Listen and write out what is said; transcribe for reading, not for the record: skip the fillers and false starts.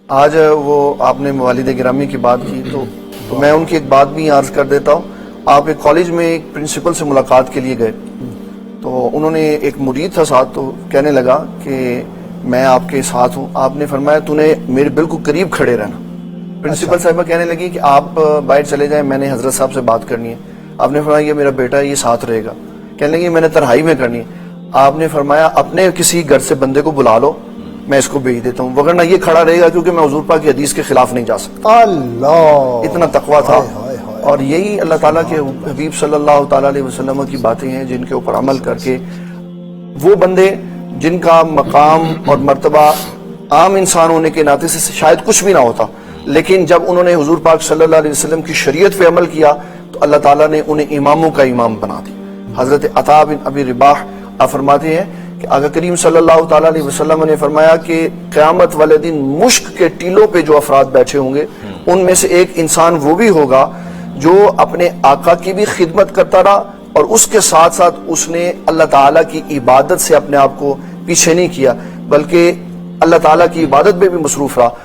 آج وہ آپ نے والد گرامی کی بات کی تو میں ان کی ایک بات بھی عرض کر دیتا ہوں. آپ ایک کالج میں ایک پرنسپل سے ملاقات کے لیے گئے تو انہوں نے ایک مرید تھا ساتھ, تو کہنے لگا کہ میں آپ کے ساتھ ہوں. آپ نے فرمایا تو نے میرے بالکل قریب کھڑے رہنا. پرنسپل صاحبہ کہنے لگی کہ آپ باہر چلے جائیں, میں نے حضرت صاحب سے بات کرنی ہے. آپ نے فرمایا یہ میرا بیٹا ہے, یہ ساتھ رہے گا. کہنے لگی میں نے تنہائی میں کرنی ہے. آپ نے فرمایا اپنے کسی گھر سے بندے کو بلا لو, میں اس کو بھیج دیتا ہوں, وگرنہ یہ کھڑا رہے گا کیونکہ میں حضور پاک کی حدیث کے خلاف نہیں جا سکتا. اللہ, اتنا تقویٰ تھا. اور یہی اللہ تعالیٰ کے حبیب صلی اللہ تعالیٰ علیہ وسلم کی باتیں ہیں جن کے اوپر عمل کر کے وہ بندے جن کا مقام اور مرتبہ عام انسان ہونے کے ناطے سے شاید کچھ بھی نہ ہوتا, لیکن جب انہوں نے حضور پاک صلی اللہ علیہ وسلم کی شریعت پہ عمل کیا تو اللہ تعالیٰ نے انہیں اماموں کا امام بنا دی. حضرت عطا بن ابی رباح آپ فرماتے ہیں کہ آقا کریم صلی اللہ تعالیٰ علیہ وسلم نے فرمایا کہ قیامت والے دن مشک کے ٹیلوں پہ جو افراد بیٹھے ہوں گے ان میں سے ایک انسان وہ بھی ہوگا جو اپنے آقا کی بھی خدمت کرتا رہا اور اس کے ساتھ ساتھ اس نے اللہ تعالیٰ کی عبادت سے اپنے آپ کو پیچھے نہیں کیا بلکہ اللہ تعالیٰ کی عبادت میں بھی مصروف رہا.